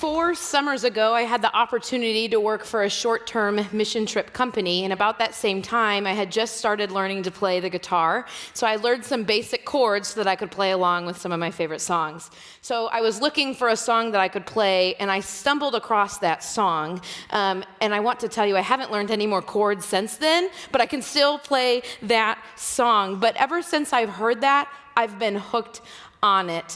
4 summers ago, I had the opportunity to work for a short-term mission trip company, and about that same time, I had just started learning to play the guitar, so I learned some basic chords so that I could play along with some of my favorite songs. So I was looking for a song that I could play, and I stumbled across that song, and I want to tell you, I haven't learned any more chords since then, but I can still play that song. But ever since I've heard that, I've been hooked on it.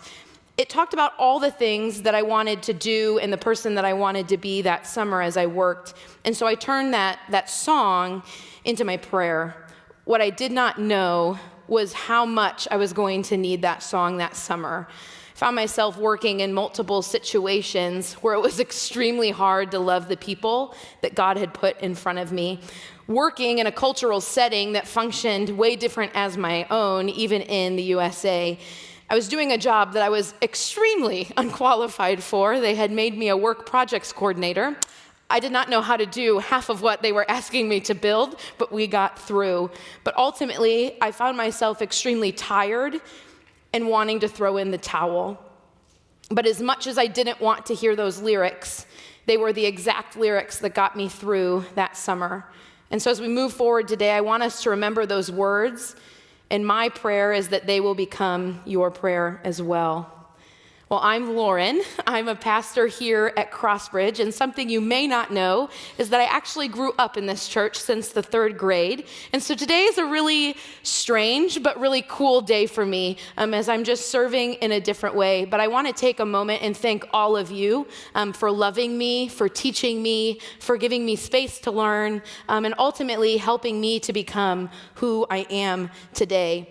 It talked about all the things that I wanted to do and the person that I wanted to be that summer as I worked. And so I turned that song into my prayer. What I did not know was how much I was going to need that song that summer. I found myself working in multiple situations where it was extremely hard to love the people that God had put in front of me. Working in a cultural setting that functioned way different as my own, even in the USA. I was doing a job that I was extremely unqualified for. They had made me a work projects coordinator. I did not know how to do half of what they were asking me to build, but we got through. But ultimately, I found myself extremely tired and wanting to throw in the towel. But as much as I didn't want to hear those lyrics, they were the exact lyrics that got me through that summer. And so as we move forward today, I want us to remember those words. And my prayer is that they will become your prayer as well. Well, I'm Lauren. I'm a pastor here at Crossbridge, and something you may not know is that I actually grew up in this church since the 3rd grade. And so today is a really strange but really cool day for me as I'm just serving in a different way. But I want to take a moment and thank all of you for loving me, for teaching me, for giving me space to learn, and ultimately helping me to become who I am today.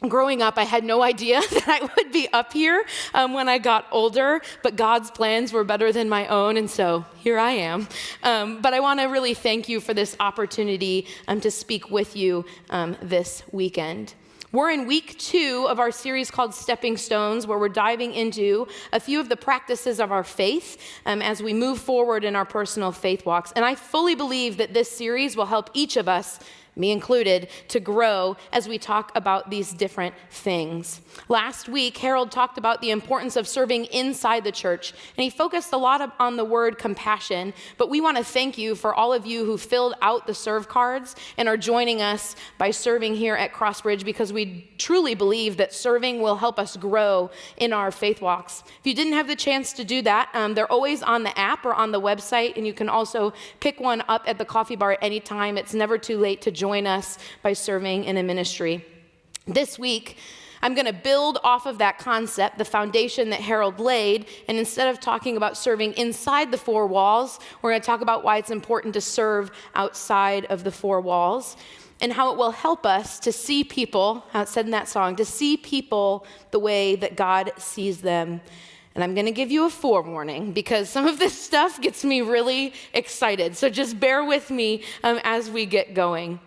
Growing up, I had no idea that I would be up here when I got older, but God's plans were better than my own, and so here I am. But I want to really thank you for this opportunity to speak with you this weekend. We're in week 2 of our series called Stepping Stones, where we're diving into a few of the practices of our faith as we move forward in our personal faith walks. And I fully believe that this series will help each of us, me included, to grow as we talk about these different things. Last week, Harold talked about the importance of serving inside the church, and he focused a lot on the word compassion, but we want to thank you for all of you who filled out the serve cards and are joining us by serving here at Crossbridge, because we truly believe that serving will help us grow in our faith walks. If you didn't have the chance to do that, they're always on the app or on the website, and you can also pick one up at the coffee bar at any time. It's never too late to join us by serving in a ministry. This week, I'm going to build off of that concept, the foundation that Harold laid, and instead of talking about serving inside the 4 walls, we're going to talk about why it's important to serve outside of the 4 walls, and how it will help us to see people, how it said in that song, to see people the way that God sees them. And I'm going to give you a forewarning because some of this stuff gets me really excited. So just bear with me as we get going.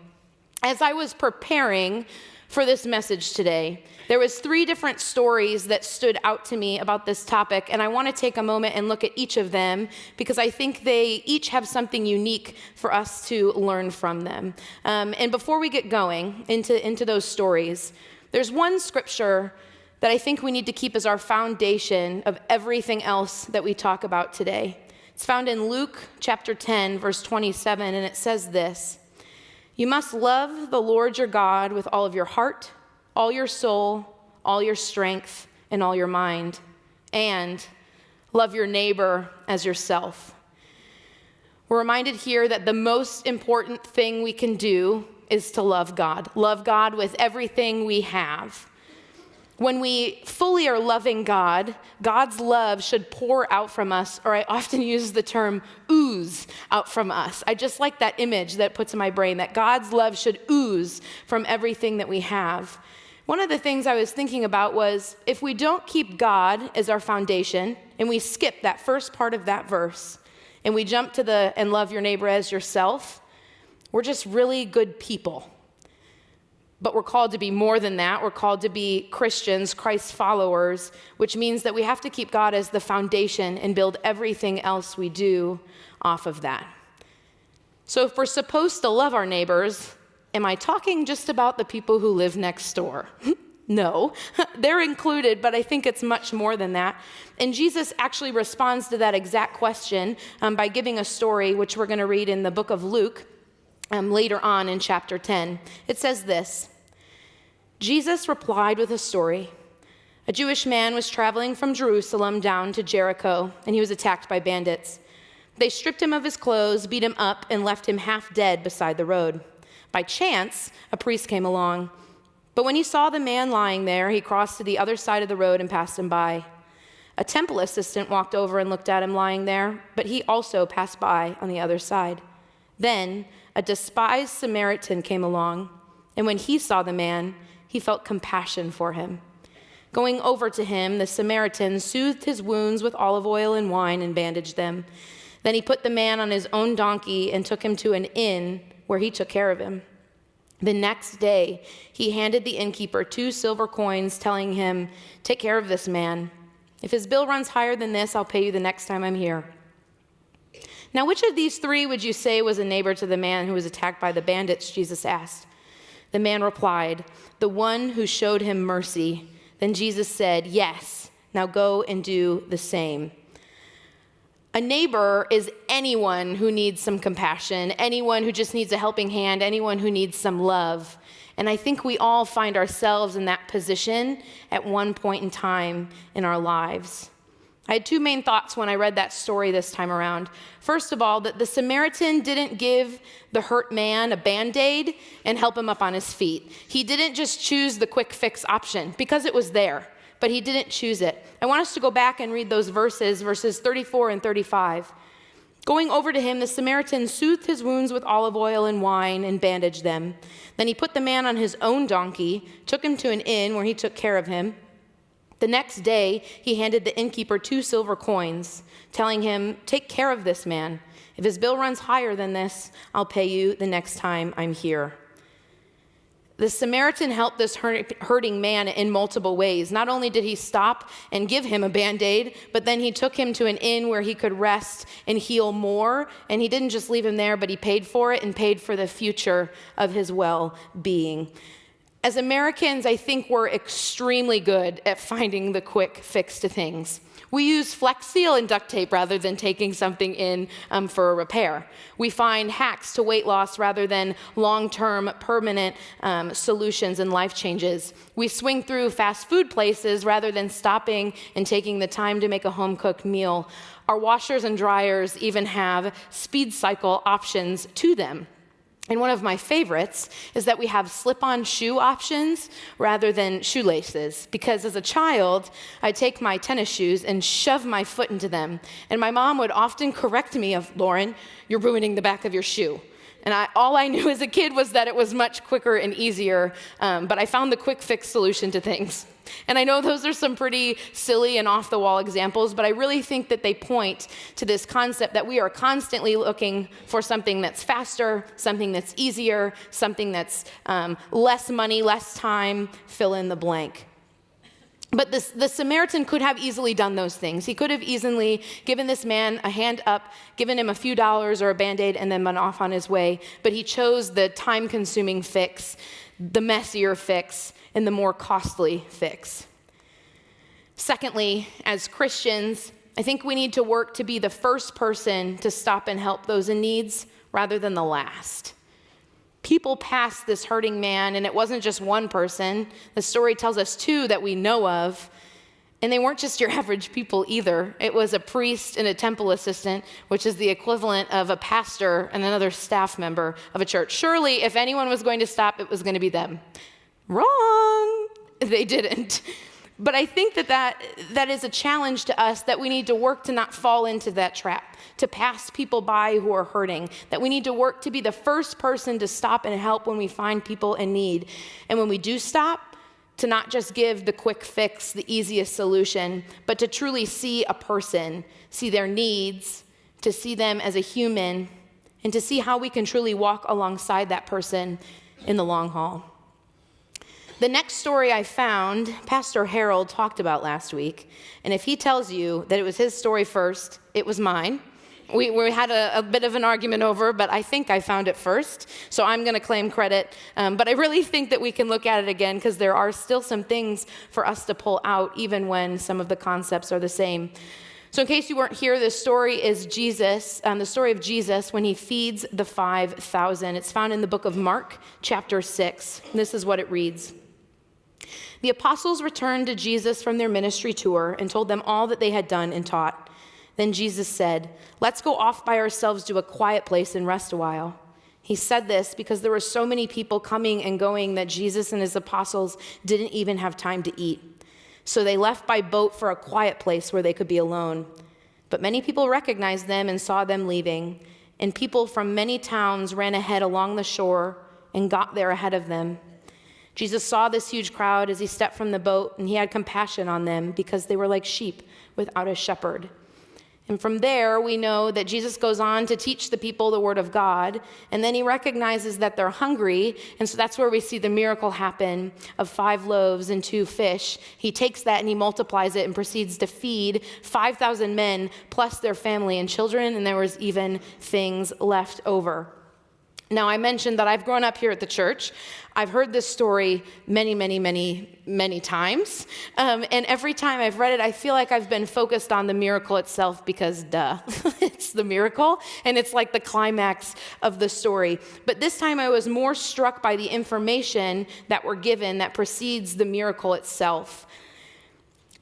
As I was preparing for this message today, there was 3 different stories that stood out to me about this topic, and I want to take a moment and look at each of them because I think they each have something unique for us to learn from them. And before we get going into those stories, there's one scripture that I think we need to keep as our foundation of everything else that we talk about today. It's found in Luke chapter 10, verse 27, and it says this: "You must love the Lord your God with all of your heart, all your soul, all your strength, and all your mind, and love your neighbor as yourself." We're reminded here that the most important thing we can do is to love God. Love God with everything we have. When we fully are loving God, God's love should pour out from us, or I often use the term ooze out from us. I just like that image that it puts in my brain, that God's love should ooze from everything that we have. One of the things I was thinking about was, if we don't keep God as our foundation, and we skip that first part of that verse, and we jump to the "and love your neighbor as yourself," we're just really good people. But we're called to be more than that. We're called to be Christians, Christ followers, which means that we have to keep God as the foundation and build everything else we do off of that. So if we're supposed to love our neighbors, am I talking just about the people who live next door? No, they're included, but I think it's much more than that. And Jesus actually responds to that exact question by giving a story, which we're going to read in the book of Luke later on in chapter 10. It says this: Jesus replied with a story. A Jewish man was traveling from Jerusalem down to Jericho, and he was attacked by bandits. They stripped him of his clothes, beat him up, and left him half dead beside the road. By chance, a priest came along. But when he saw the man lying there, he crossed to the other side of the road and passed him by. A temple assistant walked over and looked at him lying there, but he also passed by on the other side. Then a despised Samaritan came along, and when he saw the man, he felt compassion for him. Going over to him, the Samaritan soothed his wounds with olive oil and wine and bandaged them. Then he put the man on his own donkey and took him to an inn where he took care of him. The next day, he handed the innkeeper 2 silver coins, telling him, "Take care of this man. If his bill runs higher than this, I'll pay you the next time I'm here." Now, which of these 3 would you say was a neighbor to the man who was attacked by the bandits? Jesus asked. The man replied, "The one who showed him mercy." Then Jesus said, "Yes, now go and do the same." A neighbor is anyone who needs some compassion, anyone who just needs a helping hand, anyone who needs some love. And I think we all find ourselves in that position at one point in time in our lives. I had 2 main thoughts when I read that story this time around. First of all, that the Samaritan didn't give the hurt man a Band-Aid and help him up on his feet. He didn't just choose the quick fix option because it was there, but he didn't choose it. I want us to go back and read those verses 34 and 35. Going over to him, the Samaritan soothed his wounds with olive oil and wine and bandaged them. Then he put the man on his own donkey, took him to an inn where he took care of him. The next day, he handed the innkeeper 2 silver coins, telling him, "Take care of this man. If his bill runs higher than this, I'll pay you the next time I'm here." The Samaritan helped this hurting man in multiple ways. Not only did he stop and give him a Band-Aid, but then he took him to an inn where he could rest and heal more. And he didn't just leave him there, but he paid for it and paid for the future of his well-being. As Americans, I think we're extremely good at finding the quick fix to things. We use Flex Seal and duct tape rather than taking something in for a repair. We find hacks to weight loss rather than long-term permanent solutions and life changes. We swing through fast food places rather than stopping and taking the time to make a home-cooked meal. Our washers and dryers even have speed cycle options to them. And one of my favorites is that we have slip-on shoe options rather than shoelaces. Because as a child, I'd take my tennis shoes and shove my foot into them. And my mom would often correct me of, "Lauren, you're ruining the back of your shoe." And all I knew as a kid was that it was much quicker and easier, but I found the quick fix solution to things. And I know those are some pretty silly and off-the-wall examples, but I really think that they point to this concept that we are constantly looking for something that's faster, something that's easier, something that's less money, less time, fill in the blank. But the Samaritan could have easily done those things. He could have easily given this man a hand up, given him a few dollars or a Band-Aid, and then went off on his way. But he chose the time-consuming fix, the messier fix, and the more costly fix. Secondly, as Christians, I think we need to work to be the first person to stop and help those in need rather than the last. People passed this hurting man, and it wasn't just one person. The story tells us 2 that we know of, and they weren't just your average people either. It was a priest and a temple assistant, which is the equivalent of a pastor and another staff member of a church. Surely, if anyone was going to stop, it was going to be them. Wrong. They didn't. But I think that is a challenge to us, that we need to work to not fall into that trap, to pass people by who are hurting, that we need to work to be the first person to stop and help when we find people in need. And when we do stop, to not just give the quick fix, the easiest solution, but to truly see a person, see their needs, to see them as a human, and to see how we can truly walk alongside that person in the long haul. The next story I found, Pastor Harold talked about last week. And if he tells you that it was his story first, it was mine. We had a bit of an argument over, but I think I found it first, so I'm going to claim credit. But I really think that we can look at it again because there are still some things for us to pull out, even when some of the concepts are the same. So in case you weren't here, this story is the story of Jesus when he feeds the 5,000. It's found in the book of Mark, chapter 6. This is what it reads. The apostles returned to Jesus from their ministry tour and told them all that they had done and taught. Then Jesus said, "Let's go off by ourselves to a quiet place and rest a while." He said this because there were so many people coming and going that Jesus and his apostles didn't even have time to eat. So they left by boat for a quiet place where they could be alone. But many people recognized them and saw them leaving, and people from many towns ran ahead along the shore and got there ahead of them. Jesus saw this huge crowd as he stepped from the boat, and he had compassion on them because they were like sheep without a shepherd. And from there, we know that Jesus goes on to teach the people the word of God, and then he recognizes that they're hungry, and so that's where we see the miracle happen of 5 loaves and 2 fish. He takes that and he multiplies it and proceeds to feed 5,000 men plus their family and children, and there was even things left over. Now, I mentioned that I've grown up here at the church. I've heard this story many, many, many, many times. And every time I've read it, I feel like I've been focused on the miracle itself because, it's the miracle. And it's like the climax of the story. But this time I was more struck by the information that were given that precedes the miracle itself.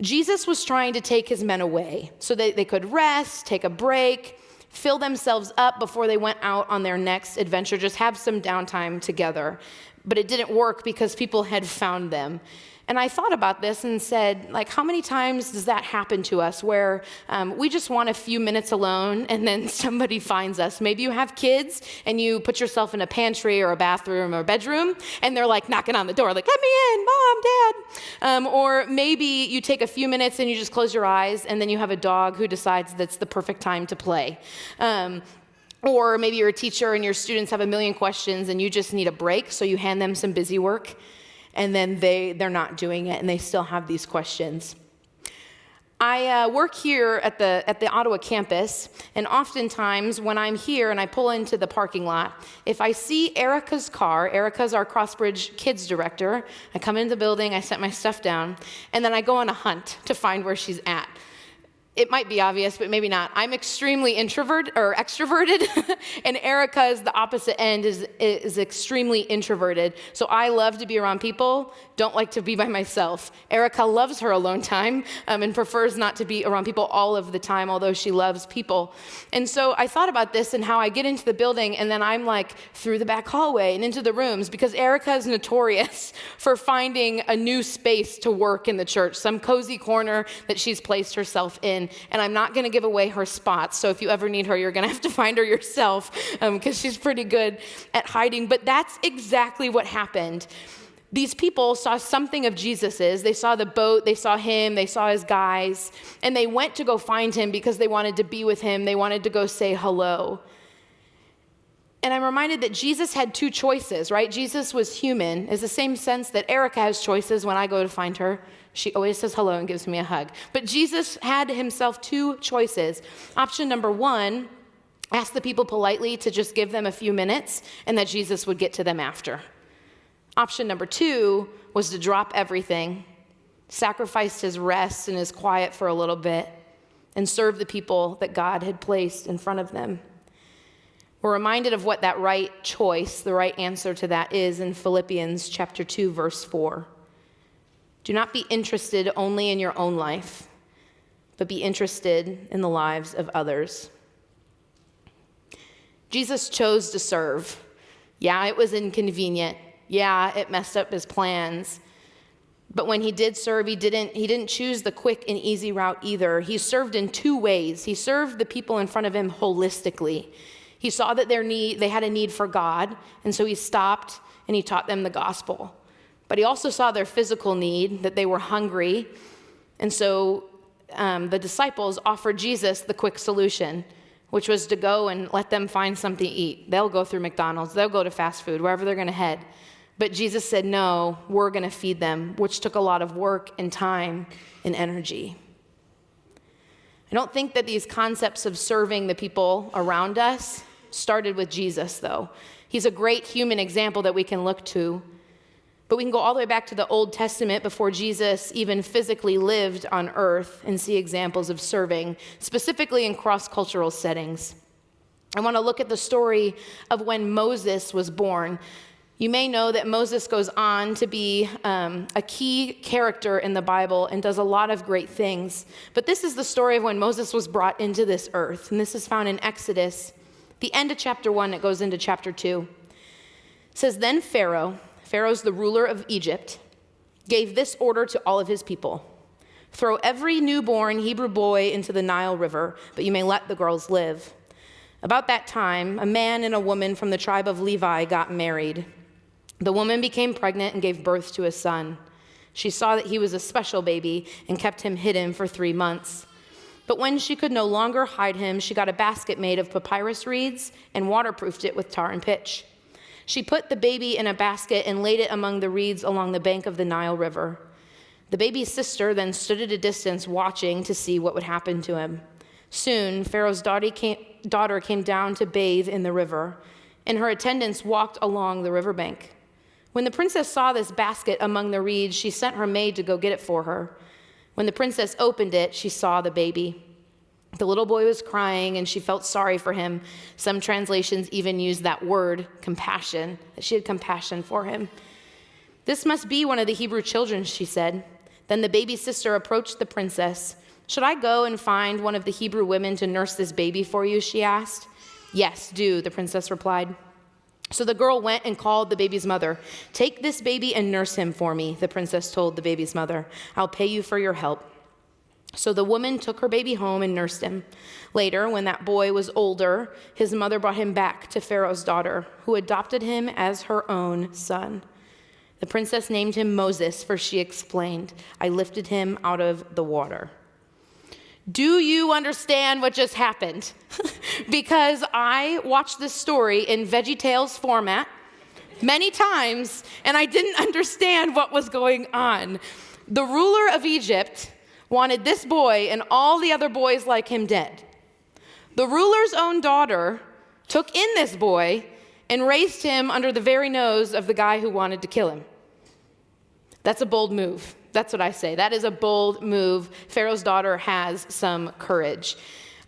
Jesus was trying to take his men away so that they could rest, take a break, fill themselves up before they went out on their next adventure, just have some downtime together. But it didn't work because people had found them. And I thought about this and said, like, how many times does that happen to us where we just want a few minutes alone and then somebody finds us? Maybe you have kids and you put yourself in a pantry or a bathroom or a bedroom and they're like knocking on the door, like, "Let me in, Mom, Dad." Or maybe you take a few minutes and you just close your eyes and then you have a dog who decides that's the perfect time to play. Or maybe you're a teacher and your students have a million questions and you just need a break, so you hand them some busy work. And then they're not doing it, and they still have these questions. I work here at the Ottawa campus, and oftentimes when I'm here and I pull into the parking lot, if I see Erica's car, Erica's our Crossbridge Kids director, I come into the building, I set my stuff down, and then I go on a hunt to find where she's at. It might be obvious, but maybe not. I'm extremely extroverted, and Erica is the opposite end, is extremely introverted. So I love to be around people, don't like to be by myself. Erica loves her alone time and prefers not to be around people all of the time, although she loves people. And so I thought about this and how I get into the building, and then I'm like through the back hallway and into the rooms, because Erica is notorious for finding a new space to work in the church, some cozy corner that she's placed herself in. And I'm not going to give away her spots. So if you ever need her, you're going to have to find her yourself because she's pretty good at hiding. But that's exactly what happened. These people saw something of Jesus's. They saw the boat, they saw him, they saw his guys, and they went to go find him because they wanted to be with him. They wanted to go say hello. And I'm reminded that Jesus had 2 choices, right? Jesus was human, is the same sense that Erica has choices when I go to find her. She always says hello and gives me a hug. But Jesus had himself 2 choices. Option number 1, ask the people politely to just give them a few minutes and that Jesus would get to them after. Option number 2 was to drop everything, sacrifice his rest and his quiet for a little bit, and serve the people that God had placed in front of them. We're reminded of what that right choice, the right answer to that is in Philippians chapter 2, verse 4. Do not be interested only in your own life, but be interested in the lives of others. Jesus chose to serve. Yeah, it was inconvenient. Yeah, it messed up his plans. But when he did serve, he didn't choose the quick and easy route either. He served in 2 ways. He served the people in front of him holistically. He saw that they had a need for God, and so he stopped and he taught them the gospel. But he also saw their physical need, that they were hungry. And so the disciples offered Jesus the quick solution, which was to go and let them find something to eat. They'll go through McDonald's, they'll go to fast food, wherever they're going to head. But Jesus said, no, we're going to feed them, which took a lot of work and time and energy. I don't think that these concepts of serving the people around us started with Jesus, though. He's a great human example that we can look to. But we can go all the way back to the Old Testament before Jesus even physically lived on earth and see examples of serving, specifically in cross-cultural settings. I want to look at the story of when Moses was born. You may know that Moses goes on to be a key character in the Bible and does a lot of great things. But this is the story of when Moses was brought into this earth. And this is found in Exodus, the end of chapter 1, it goes into chapter 2. It says, "Then Pharaoh's the ruler of Egypt, gave this order to all of his people. Throw every newborn Hebrew boy into the Nile River, but you may let the girls live." About that time, a man and a woman from the tribe of Levi got married. The woman became pregnant and gave birth to a son. She saw that he was a special baby and kept him hidden for 3 months. But when she could no longer hide him, she got a basket made of papyrus reeds and waterproofed it with tar and pitch. She put the baby in a basket and laid it among the reeds along the bank of the Nile River. The baby's sister then stood at a distance watching to see what would happen to him. Soon, Pharaoh's daughter came down to bathe in the river, and her attendants walked along the riverbank. When the princess saw this basket among the reeds, she sent her maid to go get it for her. When the princess opened it, she saw the baby. The little boy was crying, and she felt sorry for him. Some translations even use that word, compassion, that she had compassion for him. "This must be one of the Hebrew children," she said. Then the baby's sister approached the princess. "Should I go and find one of the Hebrew women to nurse this baby for you?" she asked. "Yes, do," the princess replied. So the girl went and called the baby's mother. "Take this baby and nurse him for me," the princess told the baby's mother. "I'll pay you for your help." So the woman took her baby home and nursed him. Later, when that boy was older, his mother brought him back to Pharaoh's daughter, who adopted him as her own son. The princess named him Moses, for she explained, "I lifted him out of the water." Do you understand what just happened? Because I watched this story in VeggieTales format many times, and I didn't understand what was going on. The ruler of Egypt wanted this boy and all the other boys like him dead. The ruler's own daughter took in this boy and raised him under the very nose of the guy who wanted to kill him. That's a bold move. That's what I say. That is a bold move. Pharaoh's daughter has some courage.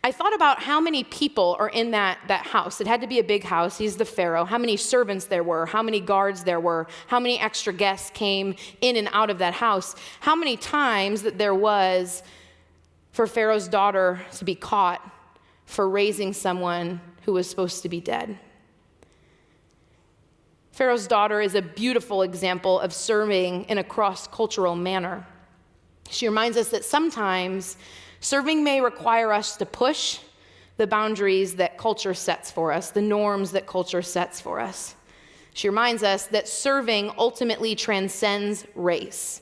I thought about how many people are in that house. It had to be a big house. He's the Pharaoh. How many servants there were, how many guards there were, how many extra guests came in and out of that house, how many times that there was for Pharaoh's daughter to be caught for raising someone who was supposed to be dead. Pharaoh's daughter is a beautiful example of serving in a cross-cultural manner. She reminds us that sometimes serving may require us to push the boundaries that culture sets for us, the norms that culture sets for us. She reminds us that serving ultimately transcends race.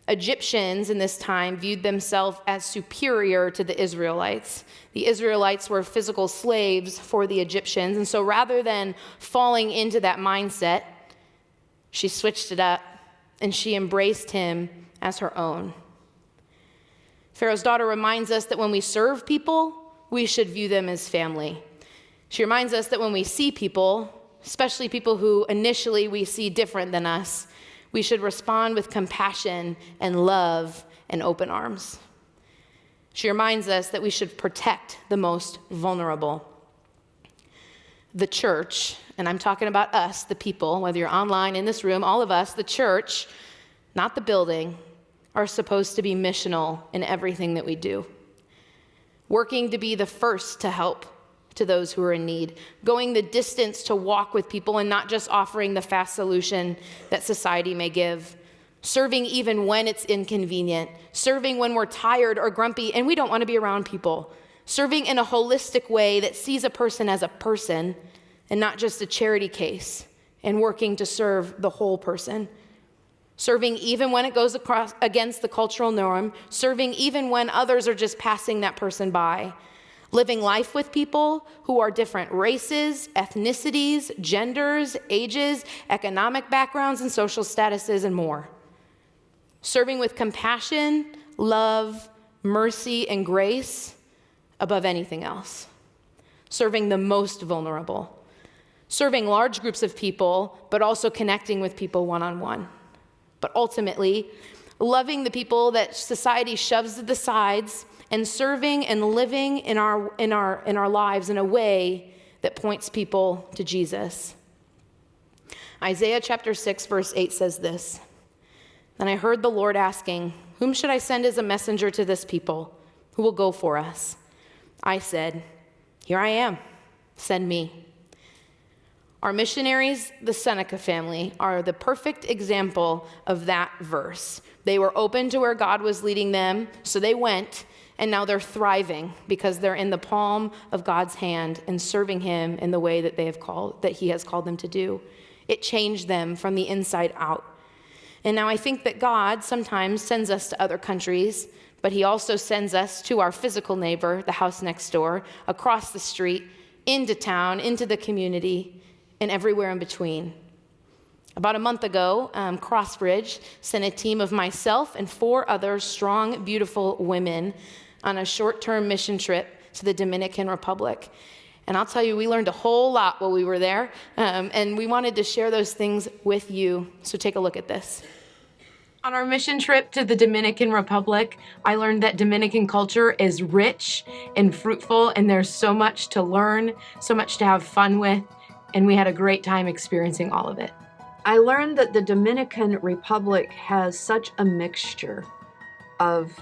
Egyptians in this time viewed themselves as superior to the Israelites. The Israelites were physical slaves for the Egyptians, and so rather than falling into that mindset, she switched it up and she embraced him as her own. Pharaoh's daughter reminds us that when we serve people, we should view them as family. She reminds us that when we see people, especially people who initially we see different than us, we should respond with compassion and love and open arms. She reminds us that we should protect the most vulnerable. The church, and I'm talking about us, the people, whether you're online, in this room, all of us, the church, not the building, are supposed to be missional in everything that we do. Working to be the first to help to those who are in need, going the distance to walk with people and not just offering the fast solution that society may give, serving even when it's inconvenient, serving when we're tired or grumpy and we don't want to be around people, serving in a holistic way that sees a person as a person and not just a charity case, and working to serve the whole person. Serving even when it goes against the cultural norm, serving even when others are just passing that person by. Living life with people who are different races, ethnicities, genders, ages, economic backgrounds, and social statuses, and more. Serving with compassion, love, mercy, and grace above anything else. Serving the most vulnerable. Serving large groups of people, but also connecting with people one-on-one. But ultimately, loving the people that society shoves to the sides and serving and living in our lives in a way that points people to Jesus. Isaiah chapter 6, verse 8 says this, "Then I heard the Lord asking, 'Whom should I send as a messenger to this people? Who will go for us?' I said, 'Here I am, send me.'" Our missionaries, the Seneca family, are the perfect example of that verse. They were open to where God was leading them, so they went, and now they're thriving because they're in the palm of God's hand and serving him in the way that he has called them to do. It changed them from the inside out. And now I think that God sometimes sends us to other countries, but he also sends us to our physical neighbor, the house next door, across the street, into town, into the community, and everywhere in between. About a month ago, Crossbridge sent a team of myself and 4 other strong, beautiful women on a short-term mission trip to the Dominican Republic. And I'll tell you, we learned a whole lot while we were there, and we wanted to share those things with you. So take a look at this. On our mission trip to the Dominican Republic, I learned that Dominican culture is rich and fruitful, and there's so much to learn, so much to have fun with, and we had a great time experiencing all of it. I learned that the Dominican Republic has such a mixture of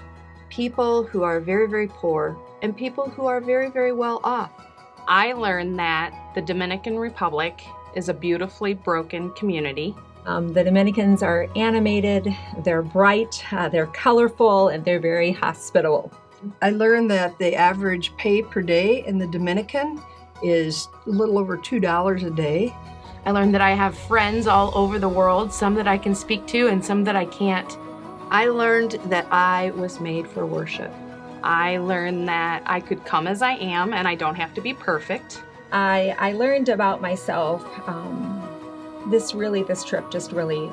people who are very, very poor and people who are very, very well off. I learned that the Dominican Republic is a beautifully broken community. The Dominicans are animated, they're bright, they're colorful, and they're very hospitable. I learned that the average pay per day in the Dominican is a little over $2 a day. I learned that I have friends all over the world, some that I can speak to and some that I can't. I learned that I was made for worship. I learned that I could come as I am and I don't have to be perfect. I learned about myself. This trip just really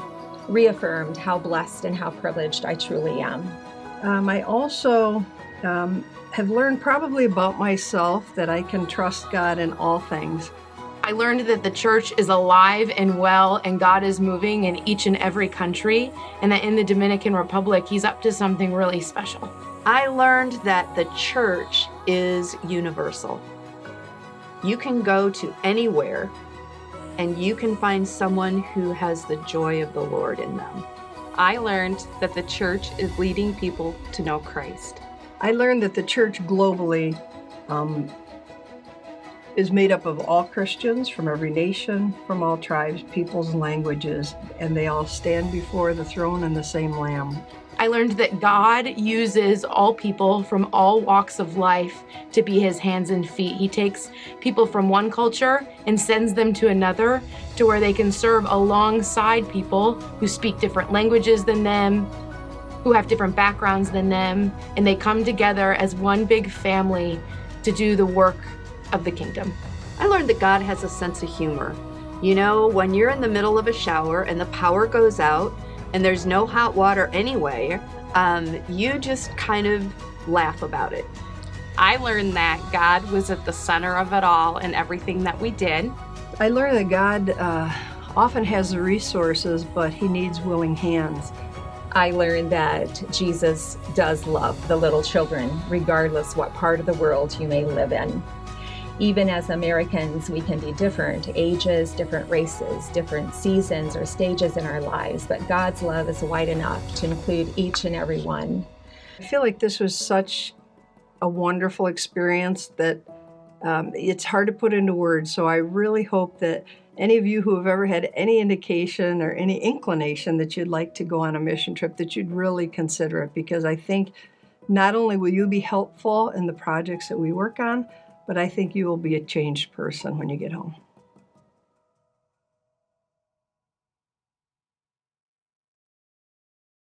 reaffirmed how blessed and how privileged I truly am. I also have learned probably about myself that I can trust God in all things. I learned that the church is alive and well, and God is moving in each and every country, and that in the Dominican Republic, he's up to something really special. I learned that the church is universal. You can go to anywhere, and you can find someone who has the joy of the Lord in them. I learned that the church is leading people to know Christ. I learned that the church globally is made up of all Christians from every nation, from all tribes, peoples, and languages, and they all stand before the throne and the same Lamb. I learned that God uses all people from all walks of life to be his hands and feet. He takes people from one culture and sends them to another to where they can serve alongside people who speak different languages than them, who have different backgrounds than them, and they come together as one big family to do the work of the kingdom. I learned that God has a sense of humor. You know, when you're in the middle of a shower and the power goes out and there's no hot water anyway, you just kind of laugh about it. I learned that God was at the center of it all and everything that we did. I learned that God often has the resources, but he needs willing hands. I learned that Jesus does love the little children, regardless what part of the world you may live in. Even as Americans, we can be different ages, different races, different seasons or stages in our lives, but God's love is wide enough to include each and every one. I feel like this was such a wonderful experience that it's hard to put into words. So I really hope that any of you who have ever had any indication or any inclination that you'd like to go on a mission trip, that you'd really consider it, because I think not only will you be helpful in the projects that we work on, but I think you will be a changed person when you get home.